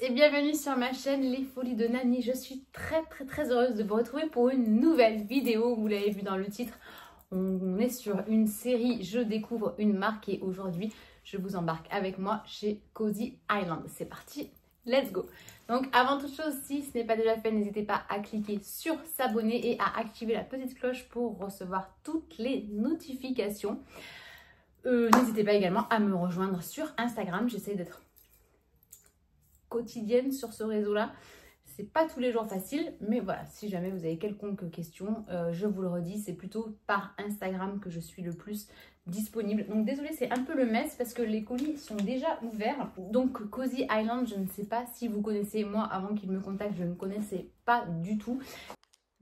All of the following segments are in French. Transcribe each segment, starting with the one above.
et bienvenue sur ma chaîne Les Folies de Nani. Je suis très heureuse de vous retrouver pour une nouvelle vidéo. Vous l'avez vu dans le titre, on est sur une série Je découvre une marque et aujourd'hui je vous embarque avec moi chez Cozy Island. C'est parti, let's go. Donc avant toute chose, si ce n'est pas déjà fait, n'hésitez pas à cliquer sur s'abonner et à activer la petite cloche pour recevoir toutes les notifications. N'hésitez pas également à me rejoindre sur Instagram. J'essaie d'être quotidienne sur ce réseau-là. C'est pas tous les jours facile, mais voilà, si jamais vous avez quelconque question, je vous le redis, c'est plutôt par Instagram que je suis le plus disponible. Donc désolée, c'est un peu le mess parce que les colis sont déjà ouverts. Donc Cozy Island, je ne sais pas si vous connaissez. Moi, avant qu'il me contacte, je ne connaissais pas du tout.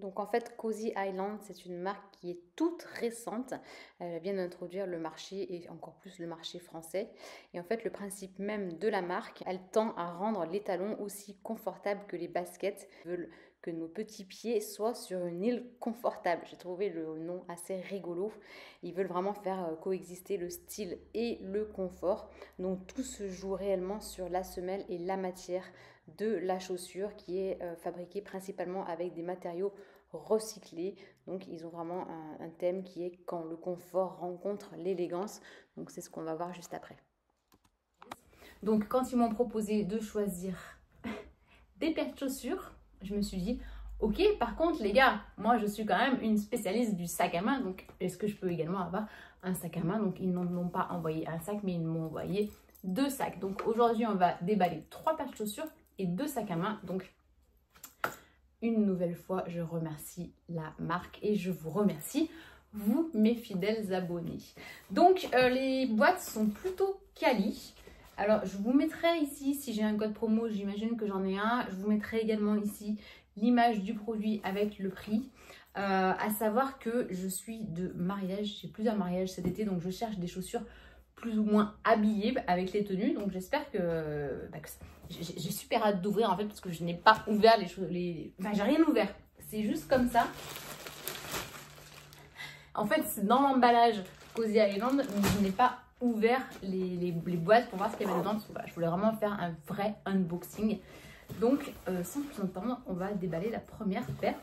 Donc en fait, Cozy Island, c'est une marque qui est toute récente. Elle vient d'introduire le marché et encore plus le marché français. Et en fait, le principe même de la marque, elle tend à rendre les talons aussi confortables que les baskets. Ils veulent que nos petits pieds soient sur une île confortable. J'ai trouvé le nom assez rigolo. Ils veulent vraiment faire coexister le style et le confort. Donc tout se joue réellement sur la semelle et la matière de la chaussure qui est fabriquée principalement avec des matériaux recyclés. Donc ils ont vraiment un thème qui est quand le confort rencontre l'élégance. Donc c'est ce qu'on va voir juste après. Donc quand ils m'ont proposé de choisir des paires de chaussures, je me suis dit ok, par contre les gars, moi je suis quand même une spécialiste du sac à main, donc est-ce que je peux également avoir un sac à main? Donc ils n'ont pas envoyé un sac, mais ils m'ont envoyé 2 sacs. Donc aujourd'hui on va déballer 3 paires de chaussures et 2 sacs à main. Donc une nouvelle fois je remercie la marque et je vous remercie vous mes fidèles abonnés. Donc les boîtes sont plutôt quali. Alors je vous mettrai ici, si j'ai un code promo, j'imagine que j'en ai un, je vous mettrai également ici l'image du produit avec le prix. À savoir que je suis de mariage, j'ai plusieurs mariages cet été, donc je cherche des chaussures plus ou moins habillées avec les tenues. Donc j'espère que j'ai super hâte d'ouvrir en fait, parce que je n'ai pas ouvert les choses, enfin j'ai rien ouvert, c'est juste comme ça. En fait c'est dans l'emballage Cozy Island, mais je n'ai pas ouvert les boîtes pour voir ce qu'il y avait dedans, parce que voilà, je voulais vraiment faire un vrai unboxing. Donc sans plus attendre, on va déballer la première paire.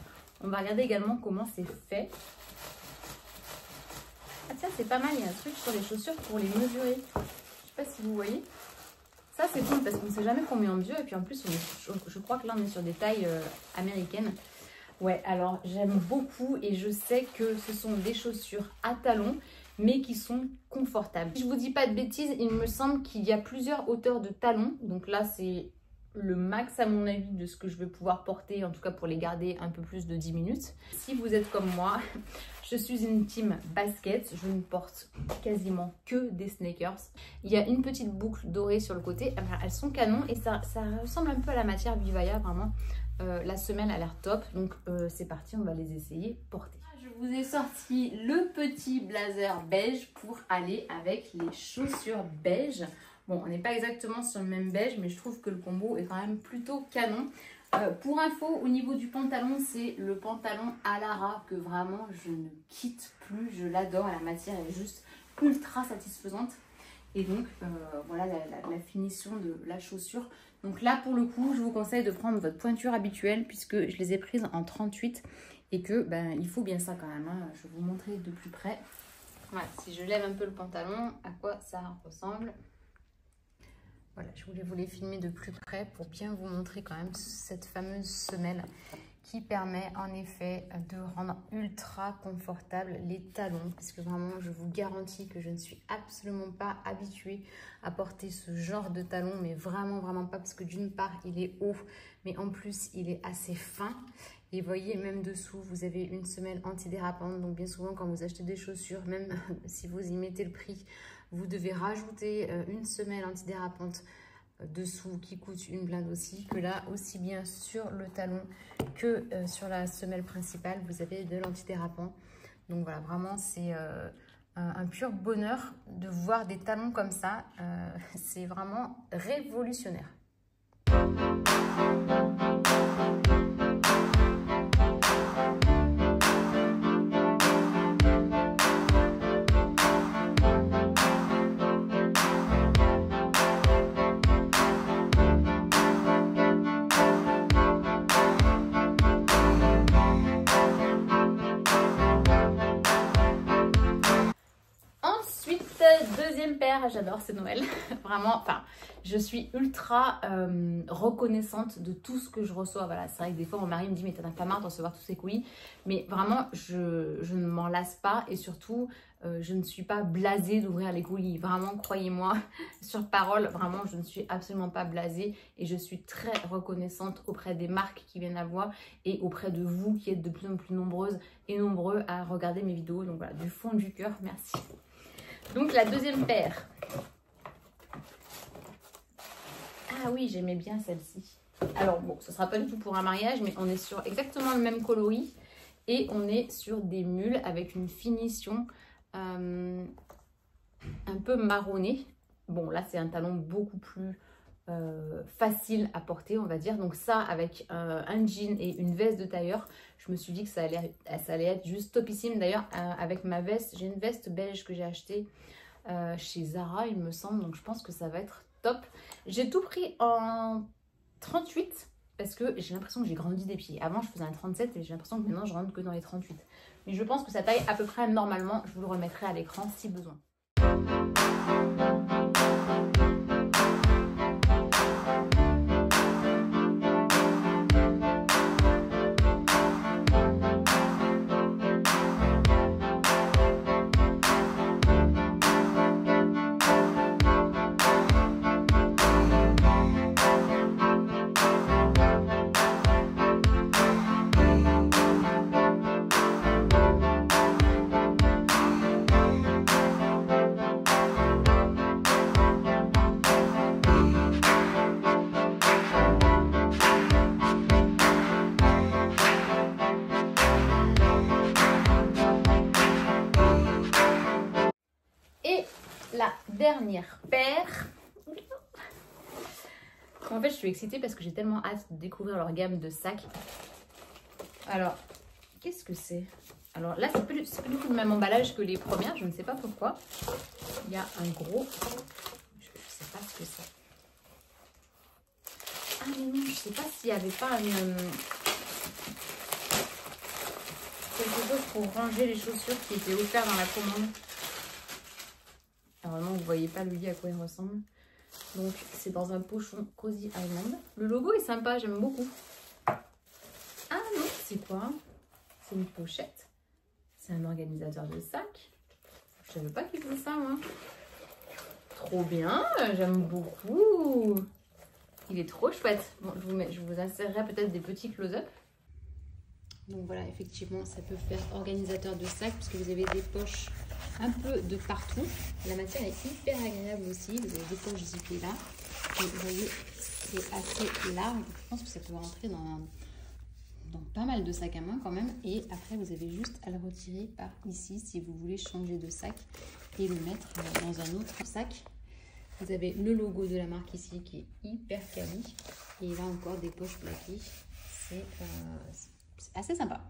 On va regarder également comment c'est fait. Ah tiens, c'est pas mal, il y a un truc sur les chaussures pour les mesurer. Je sais pas si vous voyez. Ça c'est cool parce qu'on ne sait jamais combien on mesure. Et puis en plus, je crois que là on est sur des tailles américaines. Ouais, alors j'aime beaucoup et je sais que ce sont des chaussures à talons, mais qui sont confortables. Si je vous dis pas de bêtises, il me semble qu'il y a plusieurs hauteurs de talons. Donc là, c'est le max à mon avis de ce que je vais pouvoir porter, en tout cas pour les garder un peu plus de 10 minutes. Si vous êtes comme moi, je suis une team basket, je ne porte quasiment que des sneakers. Il y a une petite boucle dorée sur le côté, elles sont canon et ça ressemble un peu à la matière Vivaya, vraiment. La semelle a l'air top, donc c'est parti, on va les essayer porter. Je vous ai sorti le petit blazer beige pour aller avec les chaussures beige. Bon, on n'est pas exactement sur le même beige, mais je trouve que le combo est quand même plutôt canon. Pour info, au niveau du pantalon, c'est le pantalon Alara que vraiment je ne quitte plus. Je l'adore, la matière est juste ultra satisfaisante. Et donc, voilà la finition de la chaussure. Donc là, pour le coup, je vous conseille de prendre votre pointure habituelle puisque je les ai prises en 38 et que il faut bien ça quand même. Hein. Je vais vous montrer de plus près. Voilà, si je lève un peu le pantalon, à quoi ça ressemble. Voilà, je voulais vous les filmer de plus près pour bien vous montrer quand même cette fameuse semelle qui permet en effet de rendre ultra confortable les talons, parce que vraiment je vous garantis que je ne suis absolument pas habituée à porter ce genre de talon, mais vraiment pas, parce que d'une part il est haut, mais en plus il est assez fin. Et vous voyez, même dessous, vous avez une semelle antidérapante. Donc bien souvent, quand vous achetez des chaussures, même si vous y mettez le prix, vous devez rajouter une semelle antidérapante dessous qui coûte une blinde aussi. Que là, aussi bien sur le talon que sur la semelle principale, vous avez de l'antidérapant. Donc voilà, vraiment, c'est un pur bonheur de voir des talons comme ça. C'est vraiment révolutionnaire. deuxième paire, j'adore, c'est Noël. Vraiment, enfin, je suis ultra reconnaissante de tout ce que je reçois. Voilà, c'est vrai que des fois, mon mari me dit, mais t'en as pas marre de recevoir tous ces colis. Mais vraiment, je ne m'en lasse pas et surtout, je ne suis pas blasée d'ouvrir les colis. Vraiment, croyez-moi, sur parole, vraiment, je ne suis absolument pas blasée et je suis très reconnaissante auprès des marques qui viennent à moi et auprès de vous qui êtes de plus en plus nombreuses et nombreux à regarder mes vidéos. Donc voilà, du fond du cœur, merci. Donc la deuxième paire. Ah oui, j'aimais bien celle-ci. Alors bon, ce ne sera pas du tout pour un mariage, mais on est sur exactement le même coloris. Et on est sur des mules avec une finition un peu marronnée. Bon, là, c'est un talon beaucoup plus facile à porter, on va dire. Donc ça, avec un jean et une veste de tailleur, je me suis dit que ça allait être juste topissime. D'ailleurs, avec ma veste, j'ai une veste beige que j'ai achetée chez Zara, il me semble. Donc je pense que ça va être top. J'ai tout pris en 38 parce que j'ai l'impression que j'ai grandi des pieds. Avant, je faisais un 37 et j'ai l'impression que maintenant, je rentre que dans les 38. Mais je pense que ça taille à peu près normalement. Je vous le remettrai à l'écran si besoin. La dernière paire. En fait, je suis excitée parce que j'ai tellement hâte de découvrir leur gamme de sacs. Alors, qu'est-ce que c'est? Alors là, c'est plus du tout le même emballage que les premières. Je ne sais pas pourquoi. Il y a un gros... Je ne sais pas ce que c'est. Ah mais non, je ne sais pas s'il n'y avait pas quelque chose pour ranger les chaussures qui était offert dans la commande. Alors vraiment, vous ne voyez pas lui à quoi il ressemble. Donc, c'est dans un pochon Cozy Island. Le logo est sympa, j'aime beaucoup. Ah non, c'est quoi? C'est une pochette. C'est un organisateur de sacs. Je savais pas qu'il faisait ça, moi. Trop bien, j'aime beaucoup. Il est trop chouette. Bon, je vous insérerai peut-être des petits close-up. Donc voilà, effectivement, ça peut faire organisateur de sacs puisque vous avez des poches un peu de partout. La matière est hyper agréable aussi. Vous avez des poches zippées là. Et vous voyez, c'est assez large. Je pense que ça peut rentrer dans pas mal de sacs à main quand même. Et après, vous avez juste à le retirer par ici si vous voulez changer de sac et le mettre dans un autre sac. Vous avez le logo de la marque ici qui est hyper quali. Et là encore des poches plaquées. C'est assez sympa.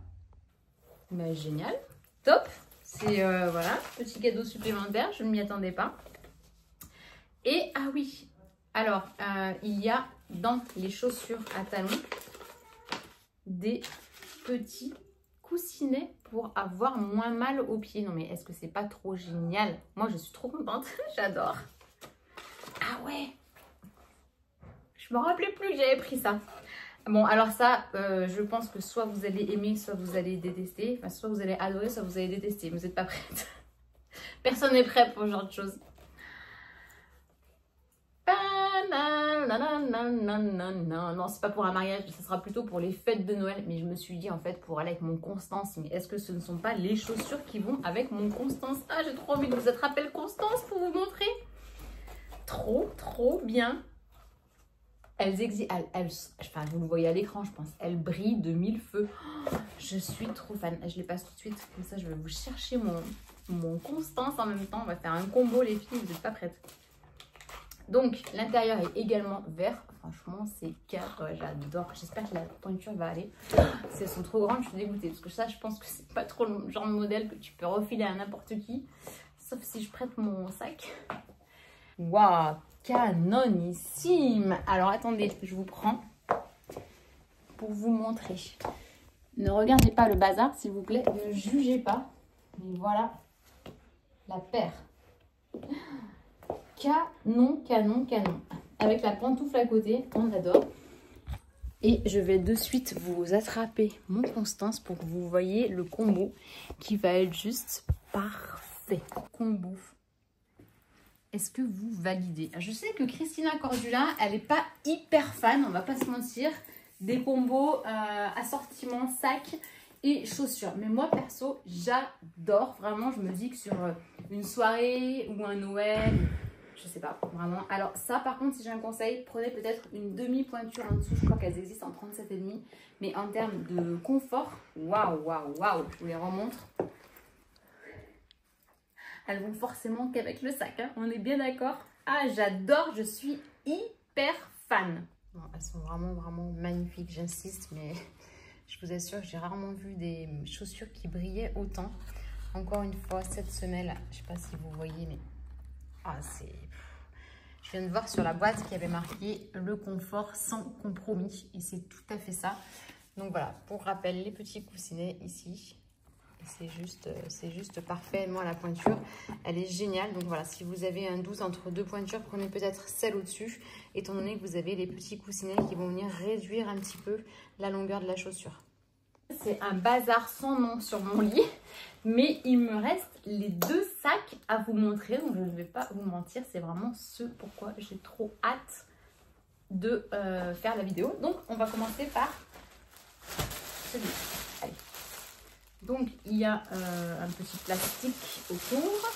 Bah, génial. Top. C'est voilà, petit cadeau supplémentaire. Je ne m'y attendais pas. Et ah oui. Alors, il y a dans les chaussures à talons des petits coussinets pour avoir moins mal aux pieds. Non mais est-ce que c'est pas trop génial? Moi, je suis trop contente. J'adore. Ah ouais. Je me rappelais plus que j'avais pris ça. Bon, alors ça, je pense que soit vous allez aimer, soit vous allez détester. Enfin, soit vous allez adorer, soit vous allez détester. Vous n'êtes pas prête. Personne n'est prêt pour ce genre de choses. Non, c'est pas pour un mariage, ce sera plutôt pour les fêtes de Noël. Mais je me suis dit, en fait, pour aller avec mon Constance, mais est-ce que ce ne sont pas les chaussures qui vont avec mon Constance? Ah, j'ai trop envie de vous attraper le Constance pour vous montrer. Trop bien. Enfin, vous le voyez à l'écran, je pense. Elles brillent de mille feux. Oh, je suis trop fan. Je les passe tout de suite. Comme ça, je vais vous chercher mon Constance en même temps. On va faire un combo, les filles. Vous n'êtes pas prêtes. Donc, l'intérieur est également vert. Franchement, c'est car j'adore. J'espère que la pointure va aller. Si elles sont trop grandes, je suis dégoûtée. Parce que ça, je pense que c'est pas trop le genre de modèle que tu peux refiler à n'importe qui. Sauf si je prête mon sac. Waouh! Canonissime. Alors attendez, je vous prends pour vous montrer. Ne regardez pas le bazar s'il vous plaît, ne jugez pas. Mais voilà la paire. canon, canon, canon. Avec la pantoufle à côté, on adore. Et je vais de suite vous attraper mon Constance pour que vous voyez le combo qui va être juste parfait. Combo. Est-ce que vous validez? Je sais que Christina Cordula, elle n'est pas hyper fan, on va pas se mentir, des combos assortiment sac et chaussures. Mais moi, perso, j'adore. Vraiment, je me dis que sur une soirée ou un Noël, je sais pas, vraiment. Alors ça, par contre, si j'ai un conseil, prenez peut-être une demi-pointure en dessous. Je crois qu'elles existent en 37,5. Mais en termes de confort, waouh, waouh, waouh, je vous les remontre. Elles vont forcément qu'avec le sac, hein. On est bien d'accord? Ah, j'adore, je suis hyper fan. Bon, elles sont vraiment, vraiment magnifiques, j'insiste, mais je vous assure que j'ai rarement vu des chaussures qui brillaient autant. Encore une fois, cette semelle, je sais pas si vous voyez, mais ah, c'est... Je viens de voir sur la boîte qu'il y avait marqué le confort sans compromis, et c'est tout à fait ça. Donc voilà, pour rappel, les petits coussinets ici. C'est juste parfait. Moi, la pointure, elle est géniale. Donc voilà, si vous avez un 12 entre deux pointures, prenez peut-être celle au-dessus, étant donné que vous avez les petits coussinets qui vont venir réduire un petit peu la longueur de la chaussure. C'est un bazar sans nom sur mon lit, mais il me reste les deux sacs à vous montrer. Donc je ne vais pas vous mentir, c'est vraiment ce pourquoi j'ai trop hâte de faire la vidéo. Donc on va commencer par celui-là. Allez. Donc, il y a un petit plastique autour.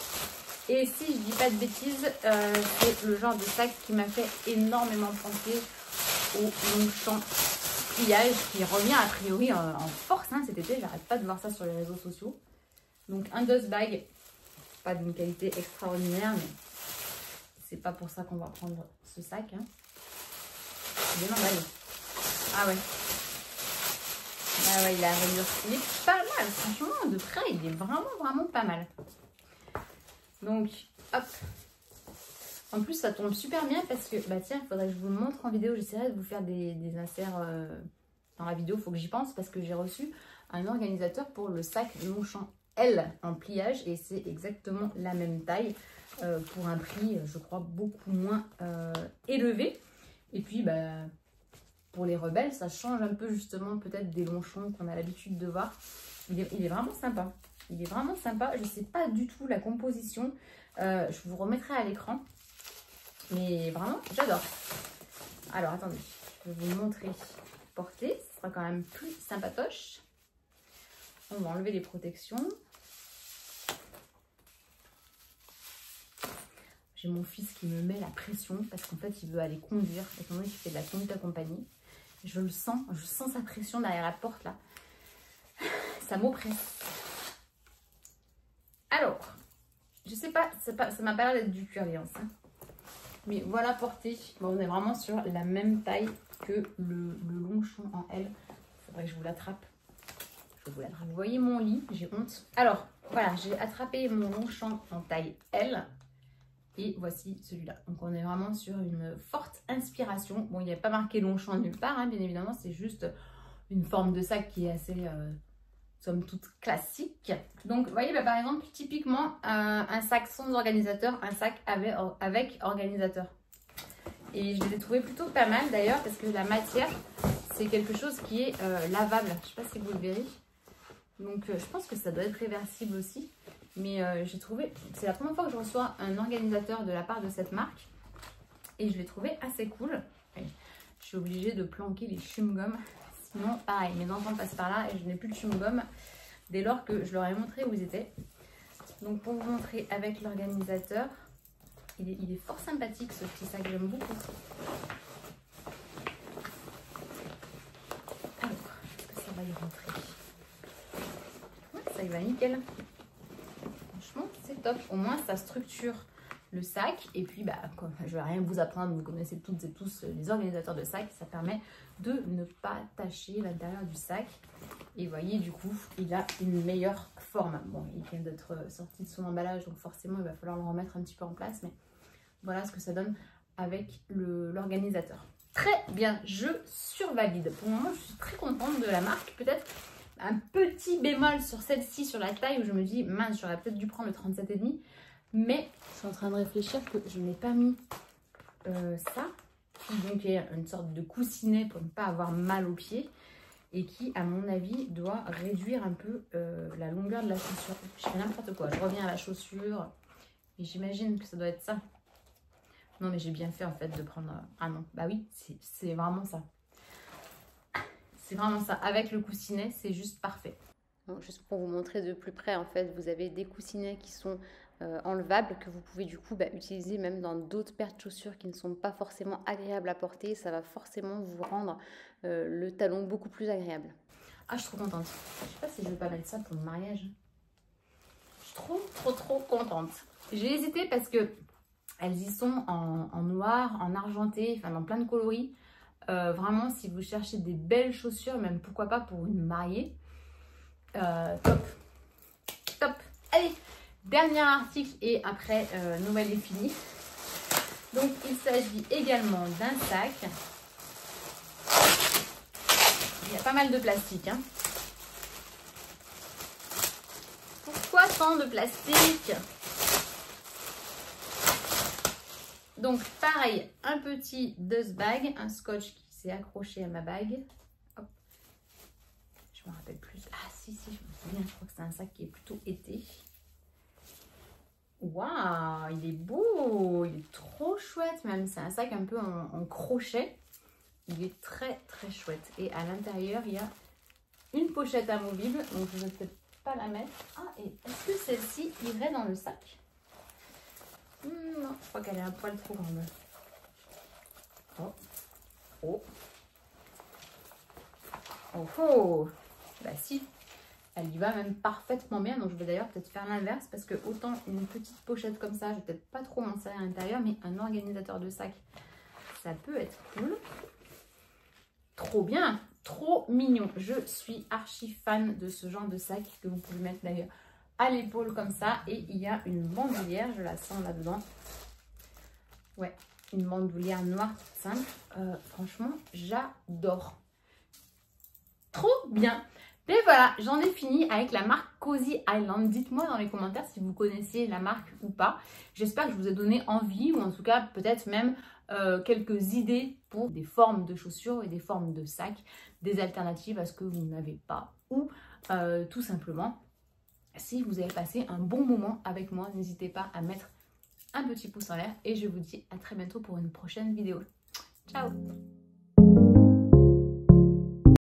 Et si je dis pas de bêtises, c'est le genre de sac qui m'a fait énormément penser au Longchamp pliage qui revient a priori en force hein, cet été. J'arrête pas de voir ça sur les réseaux sociaux. Donc, un dust bag, pas d'une qualité extraordinaire, mais c'est pas pour ça qu'on va prendre ce sac. Hein. Bien emballé. Ah ouais. Ah ouais, il a il est pas mal, franchement, de près, il est vraiment, vraiment pas mal. Donc, hop. En plus, ça tombe super bien parce que, bah tiens, il faudrait que je vous le montre en vidéo. J'essaierai de vous faire des inserts dans la vidéo, il faut que j'y pense parce que j'ai reçu un organisateur pour le sac Longchamp L en pliage et c'est exactement la même taille pour un prix, je crois, beaucoup moins élevé. Et puis, bah... pour les rebelles, ça change un peu justement peut-être des Longchamps qu'on a l'habitude de voir. Il est vraiment sympa. Il est vraiment sympa. Je ne sais pas du tout la composition. Je vous remettrai à l'écran. Mais vraiment, j'adore. Alors, attendez. Je vais vous montrer porter. Ce sera quand même plus sympatoche. On va enlever les protections. J'ai mon fils qui me met la pression parce qu'en fait, il veut aller conduire. Étant donné qu'il fait de la conduite accompagnée. Je le sens, je sens sa pression derrière la porte là. Ça m'oppresse. Alors, je sais pas, ça m'a pas l'air d'être du cuir Alliance. Hein. Mais voilà porté. Bon, on est vraiment sur la même taille que le Longchamp en L. Il faudrait que je vous l'attrape. Je vous l'attrape. Vous voyez mon lit, j'ai honte. Alors, voilà, j'ai attrapé mon Longchamp en taille L. Et voici celui-là. Donc on est vraiment sur une forte inspiration. Bon, il n'y a pas marqué Longchamp nulle part, hein, bien évidemment. C'est juste une forme de sac qui est assez, somme toute, classique. Donc, vous voyez, bah, par exemple, typiquement, un sac sans organisateur, un sac avec organisateur. Et je les ai trouvés plutôt pas mal d'ailleurs, parce que la matière, c'est quelque chose qui est lavable. Je ne sais pas si vous le verrez. Donc, je pense que ça doit être réversible aussi. Mais j'ai trouvé, c'est la première fois que je reçois un organisateur de la part de cette marque et je l'ai trouvé assez cool. Je suis obligée de planquer les chewing-gums, sinon pareil, mes enfants passent par là et je n'ai plus de chewing-gum dès lors que je leur ai montré où ils étaient. Donc pour vous montrer avec l'organisateur, il est fort sympathique ce petit sac, j'aime beaucoup. Alors, est-ce que ça va y rentrer? Ouais, ça y va nickel. C'est top, au moins ça structure le sac et puis bah, je vais rien vous apprendre, vous connaissez toutes et tous les organisateurs de sac, ça permet de ne pas tacher l'intérieur du sac et vous voyez du coup il a une meilleure forme. Bon, il vient d'être sorti de son emballage donc forcément il va falloir le remettre un petit peu en place, mais voilà ce que ça donne avec l'organisateur. Très bien, je survalide. Pour le moment je suis très contente de la marque. Peut-être un petit bémol sur celle-ci, sur la taille, où je me dis, mince, j'aurais peut-être dû prendre le 37,5. Mais je suis en train de réfléchir que je n'ai pas mis ça, qui donc est une sorte de coussinet pour ne pas avoir mal aux pieds et qui, à mon avis, doit réduire un peu la longueur de la chaussure. Je fais n'importe quoi, je reviens à la chaussure et j'imagine que ça doit être ça. Non, mais j'ai bien fait en fait de prendre... Ah non, bah oui, c'est vraiment ça. C'est vraiment ça. Avec le coussinet, c'est juste parfait. Bon, juste pour vous montrer de plus près, en fait, vous avez des coussinets qui sont enlevables que vous pouvez du coup utiliser même dans d'autres paires de chaussures qui ne sont pas forcément agréables à porter. Ça va forcément vous rendre le talon beaucoup plus agréable. Ah, je suis trop contente. Je sais pas si je vais pas mettre ça pour le mariage. Je suis trop contente. J'ai hésité parce que elles y sont en noir, en argenté, enfin dans plein de coloris. Vraiment, si vous cherchez des belles chaussures, même pourquoi pas pour une mariée, top. Top. Allez, dernier article et après Noël est fini. Donc il s'agit également d'un sac. Il y a pas mal de plastique, hein. Pourquoi tant de plastique? Donc pareil, un petit dust bag, un scotch qui s'est accroché à ma bague. Hop. Je me rappelle plus. Ah si, je me souviens, je crois que c'est un sac qui est plutôt été. Waouh, il est beau, il est trop chouette même. C'est un sac un peu en crochet. Il est très chouette. Et à l'intérieur, il y a une pochette amovible. Donc je ne vais peut-être pas la mettre. Ah, et est-ce que celle-ci irait dans le sac? Non, je crois qu'elle est un poil trop grande. Oh. Oh. Oh oh. Bah si. Elle y va même parfaitement bien. Donc je vais d'ailleurs peut-être faire l'inverse. Parce que autant une petite pochette comme ça, je vais peut-être pas trop m'en servir à l'intérieur. Mais un organisateur de sac, ça peut être cool. Trop bien. Trop mignon. Je suis archi fan de ce genre de sac que vous pouvez mettre d'ailleurs à l'épaule comme ça. Et il y a une bandoulière, je la sens là-dedans. Ouais, une bandoulière noire toute simple. Franchement, j'adore. Trop bien. Et voilà, j'en ai fini avec la marque Cozy Island. Dites-moi dans les commentaires si vous connaissiez la marque ou pas. J'espère que je vous ai donné envie ou en tout cas peut-être même quelques idées pour des formes de chaussures et des formes de sacs, des alternatives à ce que vous n'avez pas ou tout simplement si vous avez passé un bon moment avec moi, n'hésitez pas à mettre un petit pouce en l'air et je vous dis à très bientôt pour une prochaine vidéo. Ciao!